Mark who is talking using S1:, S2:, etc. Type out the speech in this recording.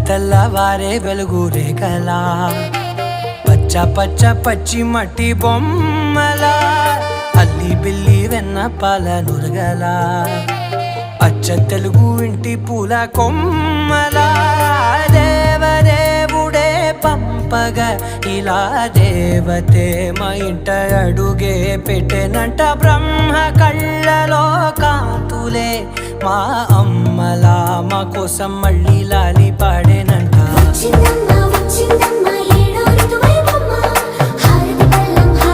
S1: తెల్లవారే వెలుగు రేఖలా పచ్చ పచ్చ పచ్చి మట్టి బొమ్మలా అల్లి బిల్లి వెన్న పాల నురగలా అచ్చ తెలుగు ఇంటి పూల కొమ్మలా దేవదేవుడే పంపగా ఇలా దేవతే మా ఇంట అడుగే పెట్టెనంట బ్రహ్మ కళ్ళలో కాంతులే మా అమ్మలా మా కోసం మళ్ళీ లాలి పాడేనంట.